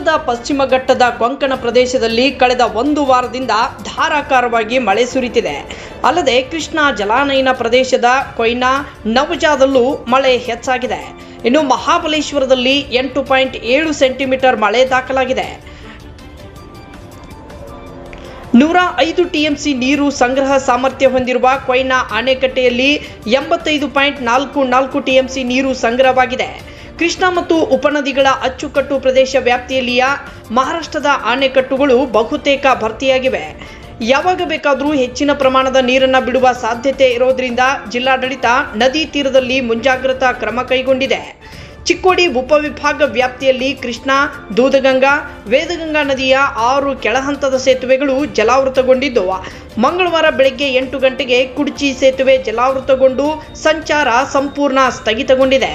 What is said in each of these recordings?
ಭಾರತದ ಪಶ್ಚಿಮ ಘಟ್ಟದ ಕೊಂಕಣ ಪ್ರದೇಶದಲ್ಲಿ ಕಳೆದ ಒಂದು ವಾರದಿಂದ ಧಾರಾಕಾರವಾಗಿ ಮಳೆ ಸುರಿತಿದೆ. ಅಲ್ಲದೆ ಕೃಷ್ಣಾ ಜಲಾನಯನ ಪ್ರದೇಶದ ಕೊಯ್ನಾ ನವಜಾದಲ್ಲೂ ಮಳೆ ಹೆಚ್ಚಾಗಿದೆ. ಇನ್ನು ಮಹಾಬಲೇಶ್ವರದಲ್ಲಿ 8.7 ಸೆಂಟಿಮೀಟರ್ ಮಳೆ ದಾಖಲಾಗಿದೆ. 105 ಟಿಎಂಸಿ ನೀರು ಸಂಗ್ರಹ ಸಾಮರ್ಥ್ಯ ಹೊಂದಿರುವ ಕೊಯ್ನಾ ಅಣೆಕಟ್ಟೆಯಲ್ಲಿ 85.44 ಟಿಎಂಸಿ ನೀರು ಸಂಗ್ರಹವಾಗಿದೆ. ಕೃಷ್ಣಾ ಮತ್ತು ಉಪನದಿಗಳ ಅಚ್ಚುಕಟ್ಟು ಪ್ರದೇಶ ವ್ಯಾಪ್ತಿಯಲ್ಲಿಯ ಮಹಾರಾಷ್ಟ್ರದ ಅಣೆಕಟ್ಟುಗಳು ಬಹುತೇಕ ಭರ್ತಿಯಾಗಿವೆ. ಯಾವಾಗ ಬೇಕಾದರೂ ಹೆಚ್ಚಿನ ಪ್ರಮಾಣದ ನೀರನ್ನು ಬಿಡುವ ಸಾಧ್ಯತೆ ಇರೋದ್ರಿಂದ ಜಿಲ್ಲಾಡಳಿತ ನದಿ ತೀರದಲ್ಲಿ ಮುಂಜಾಗ್ರತಾ ಕ್ರಮ ಕೈಗೊಂಡಿದೆ. ಚಿಕ್ಕೋಡಿ ಉಪವಿಭಾಗ ವ್ಯಾಪ್ತಿಯಲ್ಲಿ ಕೃಷ್ಣಾ, ದೂದಗಂಗಾ, ವೇದಗಂಗಾ ನದಿಯ 6 ಕೆಳಹಂತದ ಸೇತುವೆಗಳು ಜಲಾವೃತಗೊಂಡಿದ್ದು, ಮಂಗಳವಾರ ಬೆಳಗ್ಗೆ 8 ಗಂಟೆಗೆ ಕುಡ್ಚಿ ಸೇತುವೆ ಜಲಾವೃತಗೊಂಡು ಸಂಚಾರ ಸಂಪೂರ್ಣ ಸ್ಥಗಿತಗೊಂಡಿದೆ.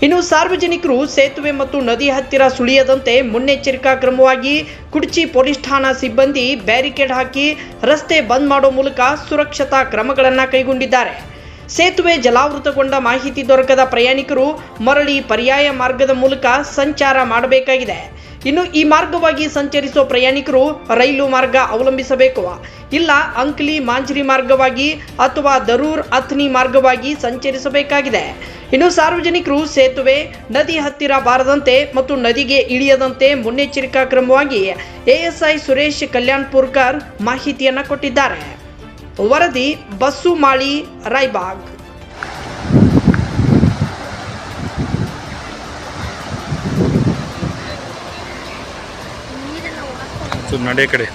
ಇನ್ನು ಸಾರ್ವಜನಿಕರು ಸೇತುವೆ ಮತ್ತು ನದಿ ಹತ್ತಿರ ಸುಳಿಯದಂತೆ ಮುನ್ನೆಚ್ಚರಿಕಾ ಕ್ರಮವಾಗಿ ಕುಡ್ಚಿ ಪೊಲೀಸ್ ಠಾಣಾ ಸಿಬ್ಬಂದಿ ಬ್ಯಾರಿಕೇಡ್ ಹಾಕಿ ರಸ್ತೆ ಬಂದ್ ಮಾಡೋ ಮೂಲಕ ಸುರಕ್ಷತಾ ಕ್ರಮಗಳನ್ನು ಕೈಗೊಂಡಿದ್ದಾರೆ. ಸೇತುವೆ ಜಲಾವೃತಗೊಂಡ ಮಾಹಿತಿ ದೊರಕದ ಪ್ರಯಾಣಿಕರು ಮರಳಿ ಪರ್ಯಾಯ ಮಾರ್ಗದ ಮೂಲಕ ಸಂಚಾರ ಮಾಡಬೇಕಾಗಿದೆ. ಇನ್ನು ಈ ಮಾರ್ಗವಾಗಿ ಸಂಚರಿಸುವ ಪ್ರಯಾಣಿಕರು ರೈಲು ಮಾರ್ಗ ಅವಲಂಬಿಸಬೇಕು. ಇಲ್ಲ ಅಂಕ್ಲಿ ಮಾಂಜ್ರಿ ಮಾರ್ಗವಾಗಿ ಅಥವಾ ದರೂರ್ ಅಥ್ನಿ ಮಾರ್ಗವಾಗಿ ಸಂಚರಿಸಬೇಕಾಗಿದೆ. ಇನ್ನು ಸಾರ್ವಜನಿಕರು ಸೇತುವೆ, ನದಿ ಹತ್ತಿರ ಬಾರದಂತೆ ಮತ್ತು ನದಿಗೆ ಇಳಿಯದಂತೆ ಮುನ್ನೆಚ್ಚರಿಕಾ ಕ್ರಮವಾಗಿ ಎಎಸ್ಐ ಸುರೇಶ್ ಕಲ್ಯಾಣ್ಪುರ್ಕರ್ ಮಾಹಿತಿಯನ್ನು ಕೊಟ್ಟಿದ್ದಾರೆ. ವರದಿ ಬಸ್ಸು ಮಾಳಿ, ರಾಯಬಾಗ್. ನಡೆ ಕಡೆ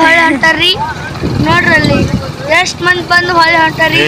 ಹೊಳೆ ಹೊಂಟಾರ್ರಿ ನೋಡ್ರಲ್ಲಿ ಎಷ್ಟು ಮಂದಿ ಬಂದು ಹೊಳೆ ಹೊಂಟಾರ್ರಿ.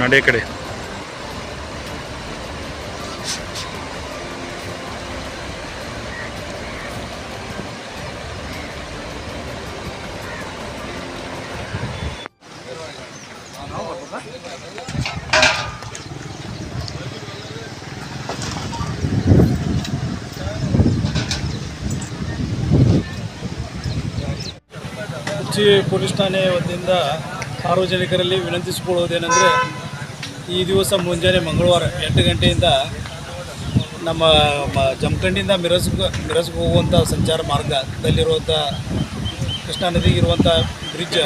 ನಡೆ ಕಡೆ ಕುಡ್ಚಿ ಪೊಲೀಸ್ ಠಾಣೆ ವತಿಯಿಂದ ಸಾರ್ವಜನಿಕರಲ್ಲಿ ವಿನಂತಿಸಿಕೊಳ್ಳುವುದೇನೆಂದರೆ, ಈ ದಿವಸ ಮುಂಜಾನೆ ಮಂಗಳವಾರ 8 ಗಂಟೆಯಿಂದ ನಮ್ಮ ಜಮಖಂಡಿಯಿಂದ ಮಿರಜ್ಗೆ ಹೋಗುವಂಥ ಸಂಚಾರ ಮಾರ್ಗದಲ್ಲಿರುವಂಥ ಕೃಷ್ಣಾ ನದಿಗೆ ಇರುವಂಥ ಬ್ರಿಡ್ಜ್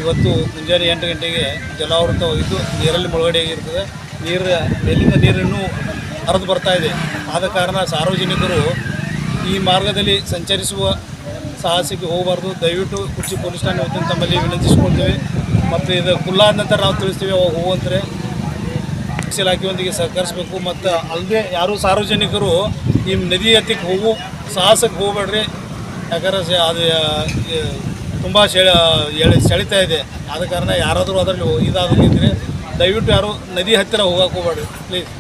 ಇವತ್ತು ಮುಂಜಾನೆ 8 ಗಂಟೆಗೆ ಜಲಾವೃತವಾಗಿದ್ದು ನೀರಲ್ಲಿ ಮುಳುಗಡೆಯಾಗಿರ್ತದೆ. ಮೇಲಿಂದ ನೀರಿನ್ನೂ ಹರಿದು ಬರ್ತಾ ಇದೆ. ಆದ ಕಾರಣ ಸಾರ್ವಜನಿಕರು ಈ ಮಾರ್ಗದಲ್ಲಿ ಸಂಚರಿಸುವ ಸಾಹಸಕ್ಕೆ ಹೋಗಬಾರ್ದು. ದಯವಿಟ್ಟು ಕುಡ್ಚಿ ಪೊಲೀಸ್ ಠಾಣೆ ವತಿಯಿಂದ ತಮ್ಮಲ್ಲಿ ವಿನಂತಿಸಿಕೊಳ್ತೇವೆ. ಮತ್ತು ಇದು ಕುಲ್ಲಾದ ನಂತರ ನಾವು ತಿಳಿಸ್ತೀವಿ ಅವಾಗ ಹೋಗುವಂತಾರೆ ಇಲಾಖೆಯೊಂದಿಗೆ ಸಹಕರಿಸಬೇಕು. ಮತ್ತು ಅಲ್ಲದೆ ಯಾರೂ ಸಾರ್ವಜನಿಕರು ಈ ನದಿ ಹತ್ತಿಗೆ ಹೋಗೋ ಸಾಹಸಕ್ಕೆ ಹೋಗಬೇಡ್ರಿ. ಯಾಕಂದರೆ ಅದು ತುಂಬ ಸೆಳೀತಾ ಇದೆ. ಆದ ಕಾರಣ ಯಾರಾದರೂ ಅದರಲ್ಲಿ ಇದಾದ್ರೆ ದಯವಿಟ್ಟು ಯಾರು ನದಿ ಹತ್ತಿರ ಹೋಗಕ್ಕೆ ಹೋಗಬೇಡ್ರಿ ಪ್ಲೀಸ್.